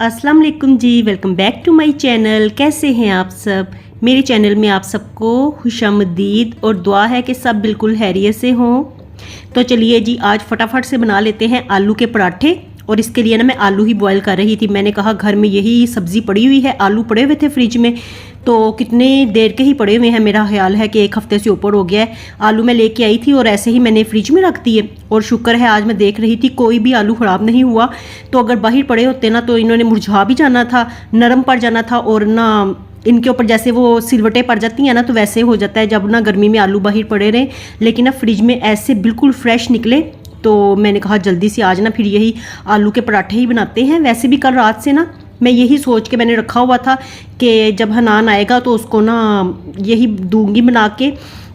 अस्सलाम वालेकुम जी, welcome back to my channel. कैसे हैं आप सब? मेरे चैनल में आप सबको खुशामदीद और दुआ है कि सब बिल्कुल खैरियत से हों। तो चलिए जी, आज फटाफट से बना लेते हैं आलू के पराठे। और इसके लिए ना मैं आलू ही बॉयल कर रही थी। मैंने कहा घर में यही सब्ज़ी पड़ी हुई है, आलू पड़े हुए थे फ्रिज में, तो कितने देर के ही पड़े हुए हैं। मेरा ख्याल है कि 1 हफ्ते से ऊपर हो गया है। आलू मैं लेके आई थी और ऐसे ही मैंने फ्रिज में रख दिए। और शुक्र है आज मैं देख रही थी कोई भी आलू ख़राब नहीं हुआ। तो अगर बाहर पड़े होते ना तो इन्होंने मुरझा भी जाना था, नरम पड़ जाना था, और ना इनके ऊपर जैसे वो सिलवटें पड़ जाती हैं ना, तो वैसे हो जाता है जब ना गर्मी में आलू बाहर पड़े रहे। लेकिन ना फ्रिज में ऐसे बिल्कुल फ्रेश निकले। तो मैंने कहा जल्दी से आज ना फिर यही आलू के पराठे ही बनाते हैं। वैसे भी कल रात से ना मैं यही सोच के मैंने रखा हुआ था कि जब हनान आएगा तो उसको ना यही दूंगी बना के।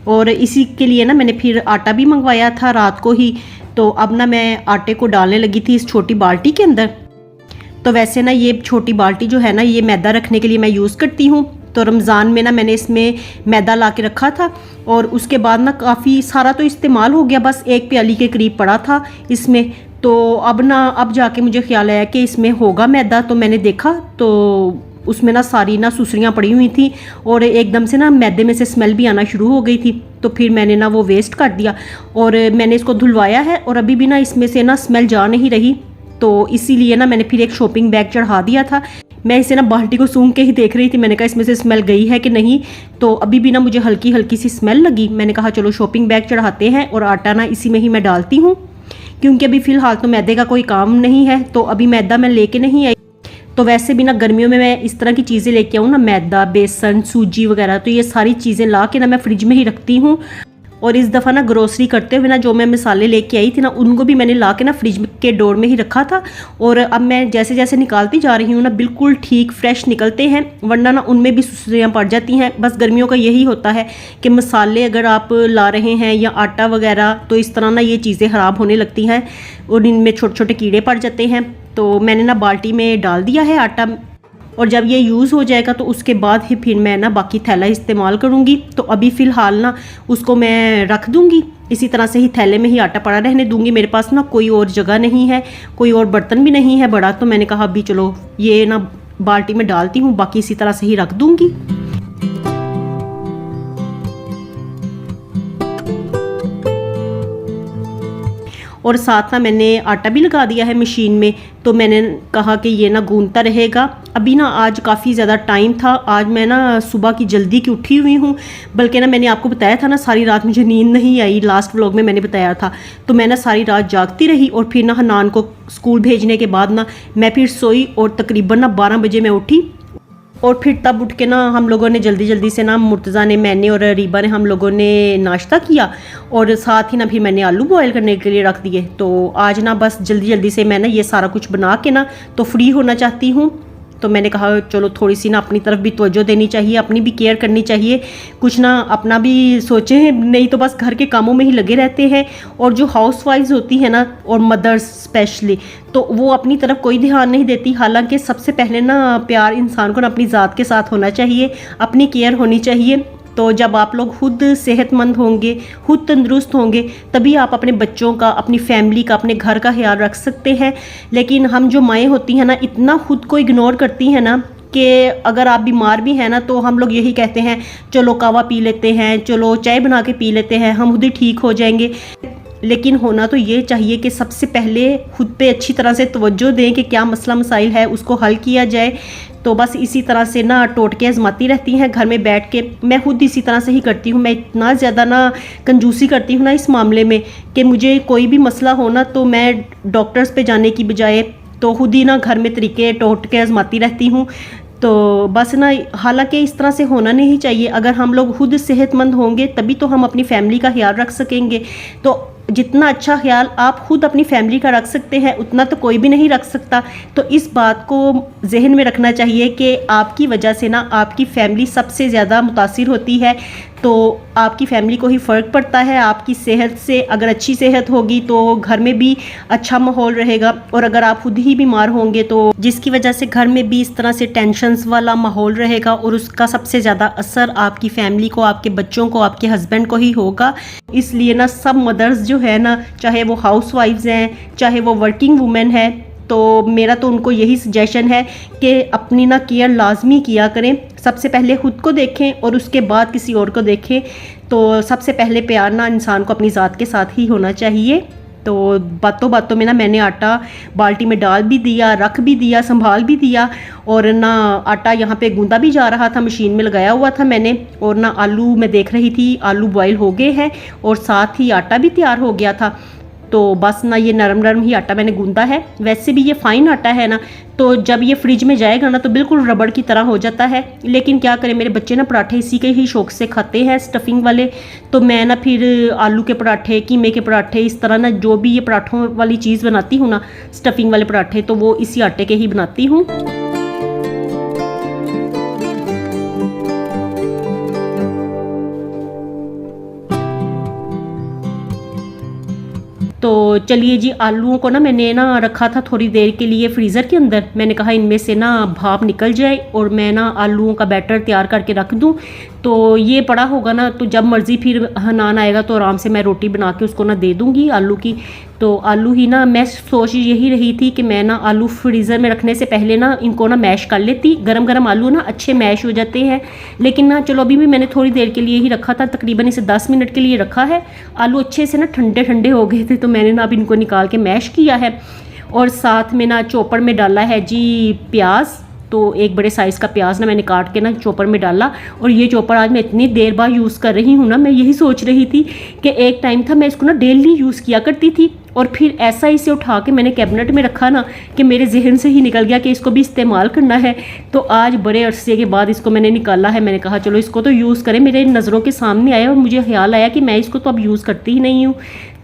और इसी के लिए ना मैंने फिर आटा भी मंगवाया था रात को ही। तो अब ना मैं आटे को डालने लगी थी इस छोटी बाल्टी के अंदर। तो वैसे ना ये छोटी बाल्टी जो है ना, ये मैदा रखने के लिए मैं यूज़ करती हूँ। तो रमज़ान में ना मैंने इसमें मैदा ला के रखा था और उसके बाद ना काफ़ी सारा तो इस्तेमाल हो गया, बस 1 प्याली के करीब पड़ा था इसमें। तो अब जाके मुझे ख्याल आया कि इसमें होगा मैदा। तो मैंने देखा तो उसमें ना सारी ना सुसरियाँ पड़ी हुई थी और एकदम से ना मैदे में से स्मेल भी आना शुरू हो गई थी। तो फिर मैंने ना वो वेस्ट कर दिया और मैंने इसको धुलवाया है और अभी भी ना इसमें से ना स्मेल जा नहीं रही। तो इसीलिए ना मैंने फिर एक शॉपिंग बैग चढ़ा दिया था। मैं इसे ना बाल्टी को सूंघ के ही देख रही थी, मैंने कहा इसमें से स्मेल गई है कि नहीं। तो अभी भी ना मुझे हल्की हल्की सी स्मेल लगी। मैंने कहा चलो शॉपिंग बैग चढ़ाते हैं और आटा ना इसी में ही मैं डालती हूँ, क्योंकि अभी फ़िलहाल तो मैदे का कोई काम नहीं है। तो अभी मैदा मैं लेके नहीं आई। तो वैसे भी ना गर्मियों में मैं इस तरह की चीज़ें लेके आऊँ ना, मैदा, बेसन, सूजी वगैरह, तो ये सारी चीज़ें ला के ना मैं फ्रिज में ही रखती हूँ। और इस दफ़ा ना ग्रोसरी करते हुए ना जो मैं मसाले लेके आई थी ना, उनको भी मैंने ला के ना फ्रिज के डोर में ही रखा था। और अब मैं जैसे जैसे निकालती जा रही हूँ ना, बिल्कुल ठीक फ्रेश निकलते हैं, वरना ना उनमें भी सुसरियाँ पड़ जाती हैं। बस गर्मियों का यही होता है कि मसाले अगर आप ला रहे हैं या आटा वगैरह, तो इस तरह ना ये चीज़ें ख़राब होने लगती हैं और इनमें छोटे छोटे कीड़े पड़ जाते हैं। तो मैंने ना बाल्टी में डाल दिया है आटा, और जब ये यूज़ हो जाएगा तो उसके बाद ही फिर मैं ना बाकी थैला इस्तेमाल करूँगी। तो अभी फ़िलहाल ना उसको मैं रख दूँगी, इसी तरह से ही थैले में ही आटा पड़ा रहने दूँगी। मेरे पास ना कोई और जगह नहीं है, कोई और बर्तन भी नहीं है बड़ा। तो मैंने कहा अभी चलो ये ना बाल्टी में डालती हूँ, बाकी इसी तरह से ही रख दूँगी। और साथ ना मैंने आटा भी लगा दिया है मशीन में। तो मैंने कहा कि ये ना गूंदता रहेगा। अभी ना आज काफ़ी ज़्यादा टाइम था, आज मैं ना सुबह की जल्दी की उठी हुई हूँ। बल्कि ना मैंने आपको बताया था ना, सारी रात मुझे नींद नहीं आई, लास्ट व्लॉग में मैंने बताया था। तो मैं ना सारी रात जागती रही और फिर ना हनान को स्कूल भेजने के बाद ना मैं फिर सोई और तकरीबन ना 12 बजे मैं उठी। और फिर तब उठ के ना हम लोगों ने जल्दी जल्दी से ना, मुर्तज़ा ने, मैंने और रीबा ने, हम लोगों ने नाश्ता किया और साथ ही ना फिर मैंने आलू बॉयल करने के लिए रख दिए। तो आज ना बस जल्दी जल्दी से मैं ना ये सारा कुछ बना के ना तो फ्री होना चाहती हूँ। तो मैंने कहा चलो थोड़ी सी ना अपनी तरफ भी तवज्जो देनी चाहिए, अपनी भी केयर करनी चाहिए, कुछ ना अपना भी सोचें, नहीं तो बस घर के कामों में ही लगे रहते हैं। और जो हाउस वाइफ्स होती हैं ना, और मदर्स स्पेशली, तो वो अपनी तरफ कोई ध्यान नहीं देती। हालांकि सबसे पहले ना प्यार इंसान को ना अपनी ज़ात के साथ होना चाहिए, अपनी केयर होनी चाहिए। तो जब आप लोग खुद सेहतमंद होंगे, खुद तंदुरुस्त होंगे, तभी आप अपने बच्चों का, अपनी फैमिली का, अपने घर का ख्याल रख सकते हैं। लेकिन हम जो माएँ होती हैं ना, इतना खुद को इग्नोर करती हैं ना कि अगर आप बीमार भी हैं ना, तो हम लोग यही कहते हैं चलो कावा पी लेते हैं, चलो चाय बना के पी लेते हैं, हम खुद ही ठीक हो जाएंगे। लेकिन होना तो ये चाहिए कि सबसे पहले खुद पे अच्छी तरह से तवज्जो दें कि क्या मसला मसाइल है, उसको हल किया जाए। तो बस इसी तरह से ना टोटके आजमाती रहती हैं घर में बैठ के। मैं खुद इसी तरह से ही करती हूँ। मैं इतना ज़्यादा ना कंजूसी करती हूँ ना इस मामले में कि मुझे कोई भी मसला हो ना, तो मैं डॉक्टर्स पे जाने की बजाय तो खुद ही ना घर में तरीके टोटके आजमाती रहती हूँ। तो बस ना, हालांकि इस तरह से होना नहीं चाहिए। अगर हम लोग खुद सेहतमंद होंगे तभी तो हम अपनी फैमिली का ख्याल रख सकेंगे। तो जितना अच्छा ख्याल आप खुद अपनी फैमिली का रख सकते हैं, उतना तो कोई भी नहीं रख सकता। तो इस बात को जहन में रखना चाहिए कि आपकी वजह से ना आपकी फैमिली सबसे ज़्यादा मुतासिर होती है। तो आपकी फैमिली को ही फ़र्क पड़ता है आपकी सेहत से। अगर अच्छी सेहत होगी तो घर में भी अच्छा माहौल रहेगा, और अगर आप खुद ही बीमार होंगे तो जिसकी वजह से घर में भी इस तरह से टेंशन्स वाला माहौल रहेगा, और उसका सबसे ज़्यादा असर आपकी फैमिली को, आपके बच्चों को, आपके हस्बैंड को ही होगा। इसलिए ना सब मदर्स जो है ना, चाहे वो हाउस वाइफ्स हैं, चाहे वो वर्किंग वुमेन है, तो मेरा तो उनको यही सजेशन है कि अपनी ना केयर लाजमी किया करें। सबसे पहले ख़ुद को देखें और उसके बाद किसी और को देखें। तो सबसे पहले प्यार ना इंसान को अपनी ज़ात के साथ ही होना चाहिए। तो बातों बातों में ना मैंने आटा बाल्टी में डाल भी दिया, रख भी दिया, संभाल भी दिया, और ना आटा यहाँ पे गूंदा भी जा रहा था, मशीन में लगाया हुआ था मैंने। और ना आलू मैं देख रही थी, आलू बॉयल हो गए हैं और साथ ही आटा भी तैयार हो गया था। तो बस ना ये नरम नरम ही आटा मैंने गूंदा है। वैसे भी ये फ़ाइन आटा है ना, तो जब ये फ्रिज में जाएगा ना तो बिल्कुल रबड़ की तरह हो जाता है। लेकिन क्या करें, मेरे बच्चे ना पराठे इसी के ही शौक से खाते हैं, स्टफिंग वाले। तो मैं ना फिर आलू के पराठे, कीमे के पराठे, इस तरह ना जो भी ये पराठों वाली चीज़ बनाती हूँ ना, स्टफिंग वाले पराठे, तो वो इसी आटे के ही बनाती हूँ। तो चलिए जी, आलूओं को ना मैंने ना रखा था थोड़ी देर के लिए फ्रीज़र के अंदर। मैंने कहा इनमें से ना भाप निकल जाए और मैं ना आलूओं का बैटर तैयार करके रख दूं। तो ये पड़ा होगा ना, तो जब मर्ज़ी फिर नान आएगा तो आराम से मैं रोटी बना के उसको ना दे दूंगी आलू की। तो आलू ही ना, मैं सोच यही रही थी कि मैं ना आलू फ्रीज़र में रखने से पहले ना इनको ना मैश कर लेती। गरम गरम आलू ना अच्छे मैश हो जाते हैं। लेकिन ना चलो, अभी भी मैंने थोड़ी देर के लिए ही रखा था, तकरीबन इसे 10 मिनट के लिए रखा है। आलू अच्छे से ना ठंडे ठंडे हो गए थे, तो मैंने ना अब इनको निकाल के मैश किया है। और साथ में ना चॉपर में डाला है जी प्याज। तो एक बड़े साइज़ का प्याज ना मैंने काट के ना चॉपर में डाला। और ये चॉपर आज मैं इतनी देर बाद यूज़ कर रही हूँ ना, मैं यही सोच रही थी कि एक टाइम था मैं इसको ना डेली यूज़ किया करती थी, और फिर ऐसा इसे उठा के मैंने कैबिनेट में रखा ना कि मेरे जहन से ही निकल गया कि इसको भी इस्तेमाल करना है। तो आज बड़े अरसे के बाद इसको मैंने निकाला है। मैंने कहा चलो इसको तो यूज़ करें। मेरे नज़रों के सामने आया और मुझे ख्याल आया कि मैं इसको तो अब यूज़ करती ही नहीं हूँ।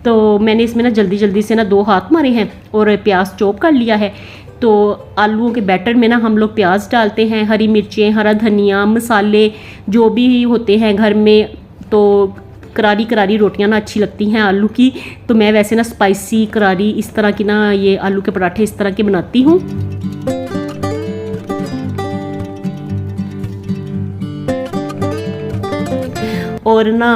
तो मैंने इसमें ना जल्दी जल्दी से ना 2 हाथ मारे हैं और प्याज चॉप कर लिया है। तो आलूओं के बैटर में ना हम लोग प्याज डालते हैं, हरी मिर्चें, हरा धनिया, मसाले जो भी होते हैं घर में। तो करारी करारी रोटियां ना अच्छी लगती हैं आलू की। तो मैं वैसे ना स्पाइसी करारी इस तरह की ना ये आलू के पराठे इस तरह के बनाती हूँ। और ना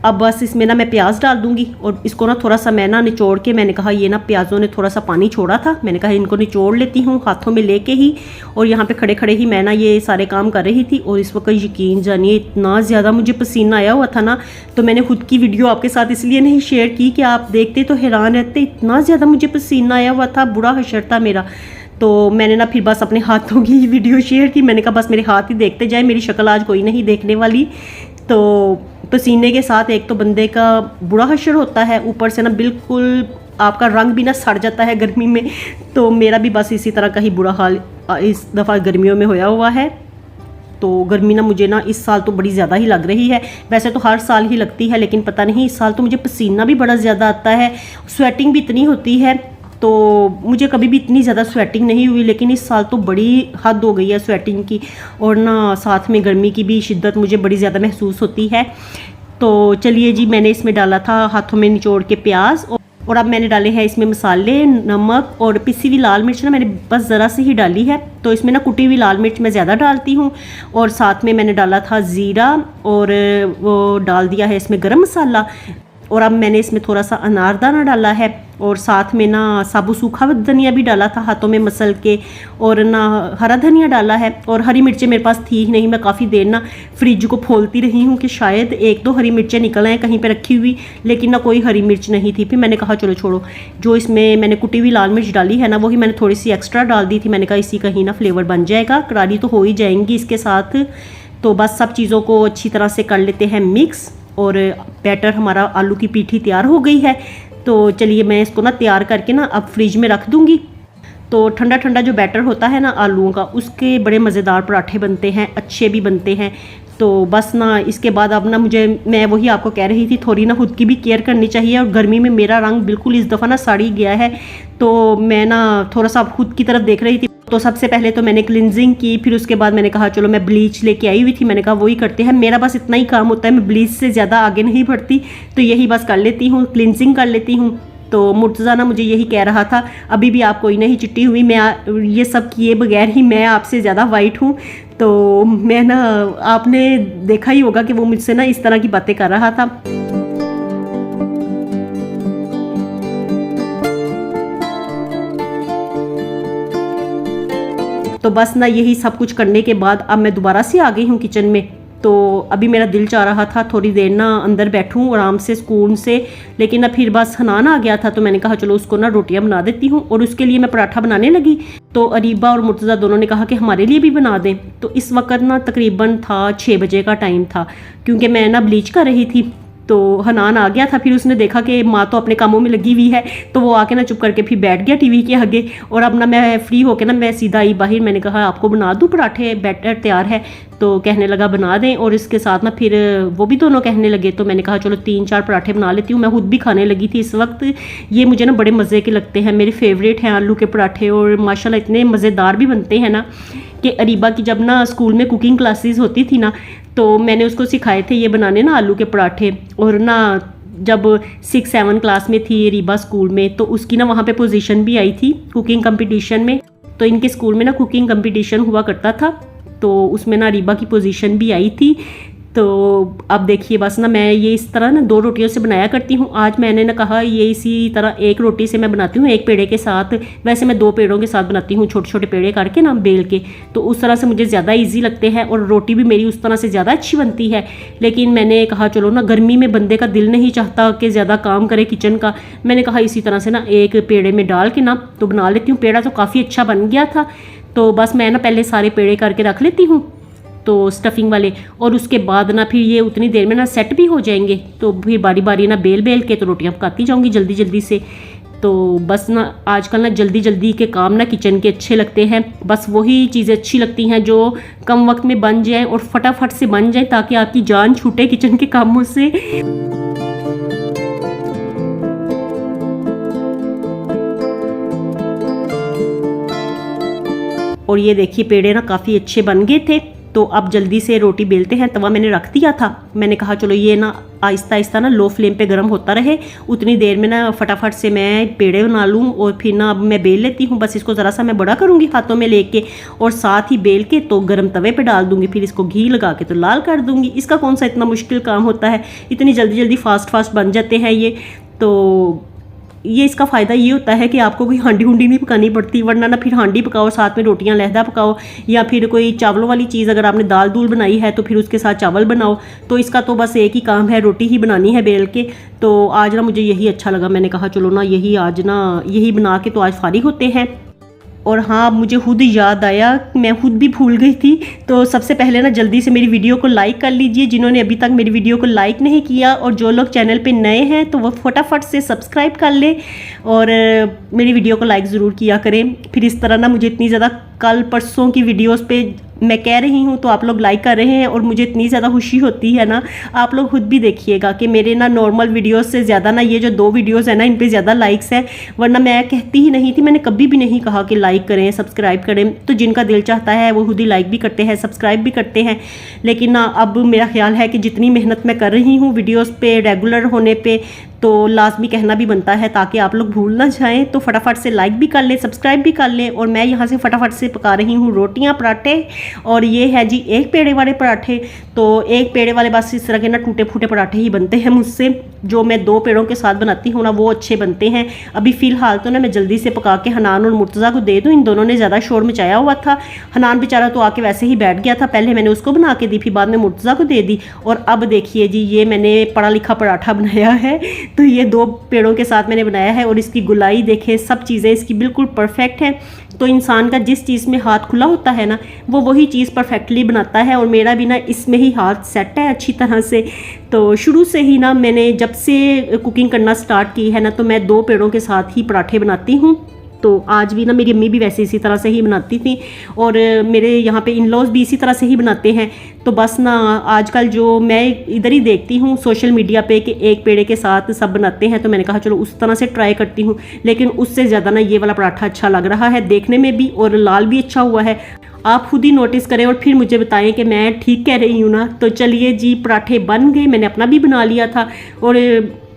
अब बस इसमें ना मैं प्याज डाल दूंगी और इसको ना थोड़ा सा मैं ना निचोड़ के, मैंने कहा ये ना प्याज़ों ने थोड़ा सा पानी छोड़ा था, मैंने कहा इनको निचोड़ लेती हूँ हाथों में लेके ही। और यहाँ पे खड़े खड़े ही मैं ना ये सारे काम कर रही थी। और इस वक्त यकीन जानिए इतना ज़्यादा मुझे पसीना आया हुआ था ना, तो मैंने खुद की वीडियो आपके साथ इसलिए नहीं शेयर की कि आप देखते तो हैरान रहते। इतना ज़्यादा मुझे पसीना आया हुआ था, बुरा हशर था मेरा। तो मैंने ना फिर बस अपने हाथों की वीडियो शेयर की। मैंने कहा बस मेरे हाथ ही देखते जाए, मेरी शक्ल आज कोई नहीं देखने वाली। तो पसीने के साथ एक तो बंदे का बुरा हशर होता है, ऊपर से ना बिल्कुल आपका रंग भी ना सड़ जाता है गर्मी में। तो मेरा भी बस इसी तरह का ही बुरा हाल इस दफ़ा गर्मियों में होया हुआ है। तो गर्मी ना मुझे ना इस साल तो बड़ी ज़्यादा ही लग रही है। वैसे तो हर साल ही लगती है, लेकिन पता नहीं इस साल तो मुझे पसीना भी बड़ा ज़्यादा आता है, स्वेटिंग भी इतनी होती है। तो मुझे कभी भी इतनी ज़्यादा स्वेटिंग नहीं हुई, लेकिन इस साल तो बड़ी हद हो गई है स्वेटिंग की। और ना साथ में गर्मी की भी शिद्दत मुझे बड़ी ज़्यादा महसूस होती है। तो चलिए जी, मैंने इसमें डाला था हाथों में निचोड़ के प्याज, और अब मैंने डाले हैं इसमें मसाले, नमक और पिसी हुई लाल मिर्च ना मैंने बस ज़रा सी ही डाली है। तो इसमें ना कुटी हुई लाल मिर्च मैं ज़्यादा डालती हूँ। और साथ में मैंने डाला था ज़ीरा, और वो डाल दिया है इसमें गरम मसाला। और अब मैंने इसमें थोड़ा सा अनारदाना डाला है, और साथ में ना साबुत सूखा धनिया भी डाला था हाथों में मसल के, और ना हरा धनिया डाला है। और हरी मिर्चें मेरे पास थी ही नहीं, मैं काफ़ी देर ना फ्रिज को खोलती रही हूँ कि शायद 1-2 हरी मिर्चें निकल आएँ कहीं पे रखी हुई, लेकिन ना कोई हरी मिर्च नहीं थी। फिर मैंने कहा चलो छोड़ो, जो इसमें मैंने कुटी हुई लाल मिर्च डाली है ना, वही मैंने थोड़ी सी एक्स्ट्रा डाल दी थी। मैंने कहा इसी कहीं ना फ्लेवर बन जाएगा, करारी तो हो ही जाएंगी इसके साथ। तो बस सब चीज़ों को अच्छी तरह से कर लेते हैं मिक्स, और बैटर हमारा आलू की पीठी तैयार हो गई है। तो चलिए मैं इसको ना तैयार करके ना अब फ्रिज में रख दूंगी। तो ठंडा ठंडा जो बैटर होता है ना आलूओं का, उसके बड़े मज़ेदार पराठे बनते हैं, अच्छे भी बनते हैं। तो बस ना इसके बाद अब ना मैं वही आपको कह रही थी, थोड़ी ना खुद की भी केयर करनी चाहिए। और गर्मी में मेरा रंग बिल्कुल इस दफ़ा ना सड़ ही गया है, तो मैं ना थोड़ा सा खुद की तरफ देख रही थी। तो सबसे पहले तो मैंने क्लिनजिंग की, फिर उसके बाद मैंने कहा चलो मैं ब्लीच लेके आई हुई थी, मैंने कहा वही करते हैं। मेरा बस इतना ही काम होता है, मैं ब्लीच से ज़्यादा आगे नहीं बढ़ती, तो यही बस कर लेती हूँ, क्लिनजिंग कर लेती हूँ। तो मुर्तज़ा ना मुझे यही कह रहा था, अभी भी आप कोई नहीं चिट्टी हुई, मैं ये सब किए बगैर ही मैं आपसे ज़्यादा वाइट हूँ। तो मैं ना, आपने देखा ही होगा कि वो मुझसे ना इस तरह की बातें कर रहा था। बस ना यही सब कुछ करने के बाद अब मैं दोबारा से आ गई हूँ किचन में। तो अभी मेरा दिल चाह रहा था थोड़ी देर ना अंदर बैठूं आराम से सुकून से, लेकिन ना फिर बस हनान आ गया था तो मैंने कहा चलो उसको ना रोटियां बना देती हूँ। और उसके लिए मैं पराठा बनाने लगी तो अरीबा और मुर्तज़ा दोनों ने कहा कि हमारे लिए भी बना दें। तो इस वक्त ना तकरीबन था 6 बजे का टाइम था, क्योंकि मैं ना ब्लीच कर रही थी। तो हनान आ गया था, फिर उसने देखा कि माँ तो अपने कामों में लगी हुई है, तो वो आके ना चुप करके फिर बैठ गया टीवी के आगे। और अब ना मैं फ्री होके ना मैं सीधा आई बाहर, मैंने कहा आपको बना दूँ पराठे, बैटर तैयार है। तो कहने लगा बना दें, और इसके साथ ना फिर वो भी दोनों कहने लगे। तो मैंने कहा चलो 3-4 पराठे बना लेती हूँ। मैं खुद भी खाने लगी थी इस वक्त। ये मुझे ना बड़े मज़े के लगते हैं, मेरे फेवरेट हैं आलू के पराठे, और माशाल्लाह इतने मज़ेदार भी बनते हैं ना कि अरीबा की जब ना स्कूल में कुकिंग क्लासेस होती थी ना, तो मैंने उसको सिखाए थे ये बनाने ना आलू के पराठे। और ना जब 6-7 क्लास में थी अरीबा स्कूल में, तो उसकी ना वहाँ पे पोजीशन भी आई थी कुकिंग कंपटीशन में। तो इनके स्कूल में ना कुकिंग कंपटीशन हुआ करता था, तो उसमें ना अरीबा की पोजीशन भी आई थी। तो अब देखिए बस ना मैं ये इस तरह ना 2 रोटियों से बनाया करती हूँ। आज मैंने ना कहा ये इसी तरह 1 रोटी से मैं बनाती हूँ, 1 पेड़े के साथ। वैसे मैं 2 पेड़ों के साथ बनाती हूँ, छोटे छोटे पेड़े करके ना बेल के, तो उस तरह से मुझे ज़्यादा इजी लगते हैं और रोटी भी मेरी उस तरह से ज़्यादा अच्छी बनती है। लेकिन मैंने कहा चलो ना गर्मी में बंदे का दिल नहीं चाहता कि ज़्यादा काम करे किचन का। मैंने कहा इसी तरह से ना 1 पेड़े में डाल के ना तो बना लेती हूँ। पेड़ा तो काफ़ी अच्छा बन गया था। तो बस मैं ना पहले सारे पेड़े करके रख लेती हूँ तो स्टफिंग वाले, और उसके बाद ना फिर ये उतनी देर में ना सेट भी हो जाएंगे। तो फिर बारी बारी ना बेल बेल के तो रोटियां पकाती जाऊंगी जल्दी जल्दी से। तो बस ना आजकल ना जल्दी जल्दी के काम ना किचन के अच्छे लगते हैं। बस वही चीज़ें अच्छी लगती हैं जो कम वक्त में बन जाएँ और फटाफट से बन जाए, ताकि आपकी जान छूटे किचन के कामों से। और ये देखिए पेड़े ना काफ़ी अच्छे बन गए थे। तो अब जल्दी से रोटी बेलते हैं। तवा मैंने रख दिया था, मैंने कहा चलो ये ना आहिस्ता आहिस्ता ना लो फ्लेम पे गर्म होता रहे, उतनी देर में ना फटाफट से मैं पेड़े बना लूँ। और फिर ना अब मैं बेल लेती हूँ। बस इसको ज़रा सा मैं बड़ा करूँगी हाथों में लेके, और साथ ही बेल के तो गर्म तवे पे डाल दूँगी। फिर इसको घी लगा के तो लाल कर दूँगी। इसका कौन सा इतना मुश्किल काम होता है, इतनी जल्दी जल्दी फास्ट बन जाते हैं ये। तो ये इसका फ़ायदा ये होता है कि आपको कोई हांडी हुंडी नहीं पकानी पड़ती, वरना ना फिर हांडी पकाओ साथ में रोटियां लहदा पकाओ, या फिर कोई चावलों वाली चीज़ अगर आपने दाल दूल बनाई है तो फिर उसके साथ चावल बनाओ। तो इसका तो बस एक ही काम है, रोटी ही बनानी है बेल के। तो आज ना मुझे यही अच्छा लगा, मैंने कहा चलो ना यही आज ना यही बना के तो आज फारिग होते हैं। और हाँ, मुझे खुद याद आया, मैं खुद भी भूल गई थी। तो सबसे पहले ना जल्दी से मेरी वीडियो को लाइक कर लीजिए जिन्होंने अभी तक मेरी वीडियो को लाइक नहीं किया, और जो लोग चैनल पे नए हैं तो वो फटाफट से सब्सक्राइब कर ले और मेरी वीडियो को लाइक ज़रूर किया करें। फिर इस तरह ना मुझे इतनी ज़्यादा कल परसों की वीडियोस पे मैं कह रही हूँ तो आप लोग लाइक कर रहे हैं, और मुझे इतनी ज़्यादा खुशी होती है ना। आप लोग खुद भी देखिएगा कि मेरे ना नॉर्मल वीडियोस से ज़्यादा ना ये जो 2 वीडियोस है ना इन पे ज़्यादा लाइक्स हैं, वरना मैं कहती ही नहीं थी, मैंने कभी भी नहीं कहा कि लाइक करें सब्सक्राइब करें। तो जिनका दिल चाहता है वो खुद ही लाइक भी करते हैं, सब्सक्राइब भी करते हैं। लेकिन ना अब मेरा ख्याल है कि जितनी मेहनत मैं कर रही हूँ वीडियोज़ पे रेगुलर होने पर, तो लाजमी कहना भी बनता है ताकि आप लोग भूल ना जाएं। तो फटाफट से लाइक भी कर ले, सब्सक्राइब भी कर ले। और मैं यहाँ से फटाफट से पका रही हूँ रोटियाँ पराठे, और ये है जी 1 पेड़े वाले पराठे। तो 1 पेड़े वाले बस इस तरह के ना टूटे फूटे पराठे ही बनते हैं मुझसे। जो मैं 2 पेड़ों के साथ बनाती हूँ ना वो अच्छे बनते हैं। अभी फ़िलहाल तो ना मैं जल्दी से पका के हनान और मुर्तज़ा को दे दूँ, इन दोनों ने ज़्यादा शोर मचाया हुआ था। हनान बेचारा तो आके वैसे ही बैठ गया था, पहले मैंने उसको बना के दी, फिर बाद में मुर्तज़ा को दे दी। और अब देखिए जी ये मैंने पढ़ा लिखा पराठा बनाया है। तो ये 2 पेड़ों के साथ मैंने बनाया है, और इसकी गुलाई देखें, सब चीज़ें इसकी बिल्कुल परफेक्ट हैं। तो इंसान का जिस चीज़ में हाथ खुला होता है ना वो वही चीज़ परफेक्टली बनाता है, और मेरा भी ना इसमें ही हाथ सेट है अच्छी तरह से। तो शुरू से ही ना मैंने जब से कुकिंग करना स्टार्ट की है ना, तो मैं 2 पेड़ों के साथ ही पराठे बनाती हूँ। तो आज भी ना मेरी अम्मी भी वैसे इसी तरह से ही बनाती थी, और मेरे यहाँ पे इन-लॉज भी इसी तरह से ही बनाते हैं। तो बस ना आजकल जो मैं इधर ही देखती हूँ सोशल मीडिया पे कि 1 पेड़े के साथ सब बनाते हैं, तो मैंने कहा चलो उस तरह से ट्राई करती हूँ। लेकिन उससे ज़्यादा ना ये वाला पराठा अच्छा लग रहा है देखने में भी, और लाल भी अच्छा हुआ है। आप खुद ही नोटिस करें और फिर मुझे बताएं कि मैं ठीक कह रही हूँ ना। तो चलिए जी पराठे बन गए, मैंने अपना भी बना लिया था, और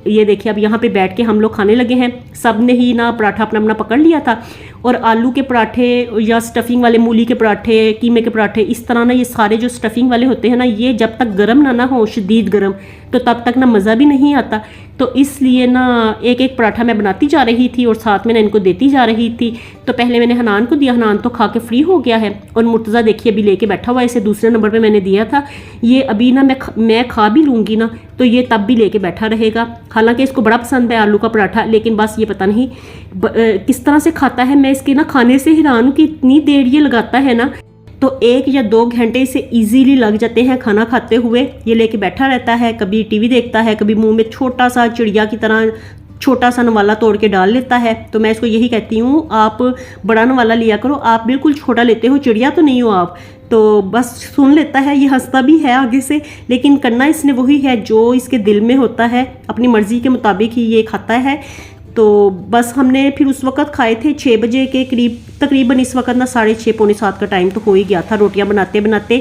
ये देखिए अब यहाँ पे बैठ के हम लोग खाने लगे हैं। सब ने ही ना पराठा अपना अपना पकड़ लिया था, और आलू के पराठे या स्टफिंग वाले, मूली के पराठे, कीमे के पराठे, इस तरह ना ये सारे जो स्टफिंग वाले होते हैं ना, ये जब तक गर्म ना हो शदीद गर्म, तो तब तक ना मज़ा भी नहीं आता। तो इसलिए ना एक एक पराठा मैं बनाती जा रही थी और साथ में ना इनको देती जा रही थी। तो पहले मैंने हनान को दिया, हनान तो खा के फ्री हो गया है और मुर्तज़ा देखिए अभी लेके बैठा हुआ है, इसे दूसरे नंबर पे मैंने दिया था। ये अभी ना मैं खा भी लूँगी ना तो ये तब भी लेके बैठा रहेगा। हालांकि इसको बड़ा पसंद है आलू का पराठा, लेकिन बस ये पता नहीं किस तरह से खाता है। मैं इसके ना खाने से हैरान हूँ कि इतनी देर ये लगाता है ना, तो 1 या 2 घंटे इसे इजीली लग जाते हैं खाना खाते हुए। ये लेके बैठा रहता है, कभी टीवी देखता है, कभी मुंह में छोटा सा चिड़िया की तरह छोटा सा नवाला तोड़ के डाल लेता है। तो मैं इसको यही कहती हूँ, आप बड़ा नवाला लिया करो, आप बिल्कुल छोटा लेते हो, चिड़िया तो नहीं हो आप। तो बस सुन लेता है, ये हंसता भी है आगे से, लेकिन करना इसने वही है जो इसके दिल में होता है, अपनी मर्जी के मुताबिक ही ये खाता है। तो बस हमने फिर उस वक़्त खाए थे 6 बजे के करीब, तकरीबन इस वक्त ना 6:30 पौने 7 का टाइम तो हो ही गया था रोटियां बनाते बनाते।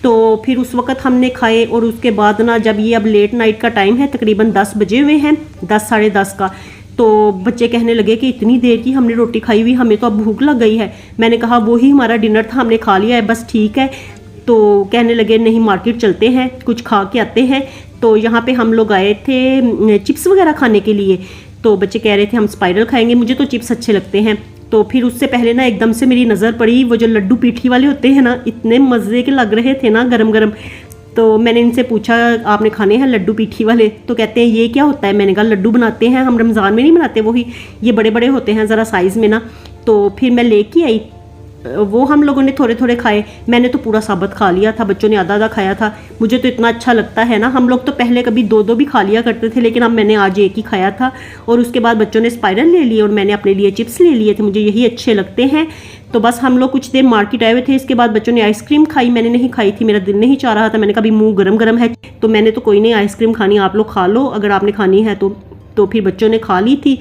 तो फिर उस वक़्त हमने खाए और उसके बाद ना जब ये अब लेट नाइट का टाइम है, तकरीबन 10 बजे हुए हैं, 10 साढ़े 10 का, तो बच्चे कहने लगे कि इतनी देर की हमने रोटी खाई हुई, हमें तो अब भूख लग गई है। मैंने कहा वही हमारा डिनर था, हमने खा लिया है, बस ठीक है। तो कहने लगे नहीं मार्केट चलते हैं, कुछ खा के आते हैं। तो यहाँ पे हम लोग आए थे चिप्स वगैरह खाने के लिए। तो बच्चे कह रहे थे हम स्पाइरल खाएंगे, मुझे तो चिप्स अच्छे लगते हैं। तो फिर उससे पहले ना एकदम से मेरी नज़र पड़ी वो जो लड्डू पीठी वाले होते हैं ना, इतने मज़े के लग रहे थे ना गरम गरम। तो मैंने इनसे पूछा आपने खाने हैं लड्डू पीठी वाले? तो कहते हैं ये क्या होता है? मैंने कहा लड्डू बनाते हैं हम, रमज़ान में नहीं बनाते, वही ये बड़े बड़े होते हैं ज़रा साइज़ में ना। तो फिर मैं लेके आई, वो हम लोगों ने थोड़े थोड़े खाए, मैंने तो पूरा साबुत खा लिया था, बच्चों ने आधा आधा खाया था। मुझे तो इतना अच्छा लगता है ना, हम लोग तो पहले कभी 2-2 भी खा लिया करते थे, लेकिन अब मैंने आज एक ही खाया था। और उसके बाद बच्चों ने स्पाइरल ले लिए और मैंने अपने लिए चिप्स ले लिए थे, मुझे यही अच्छे लगते हैं। तो बस हम लोग कुछ देर मार्केट आए हुए थे, इसके बाद बच्चों ने आइसक्रीम खाई, मैंने नहीं खाई थी, मेरा दिल नहीं चाह रहा था। मैंने कहा अभी मुँह गरम गरम है, तो मैंने तो कोई नहीं आइसक्रीम खानी, आप लोग खा लो अगर आपने खानी है तो फिर बच्चों ने खा ली थी।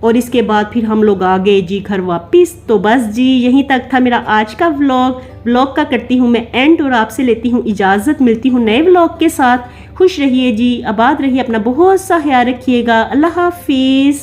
और इसके बाद फिर हम लोग आ गए जी घर वापस। तो बस जी यहीं तक था मेरा आज का व्लॉग का करती हूँ मैं एंड और आपसे लेती हूँ इजाज़त। मिलती हूँ नए व्लॉग के साथ। खुश रहिए जी, आबाद रहिए, अपना बहुत सा ख्याल रखिएगा। अल्लाह हाफिज़।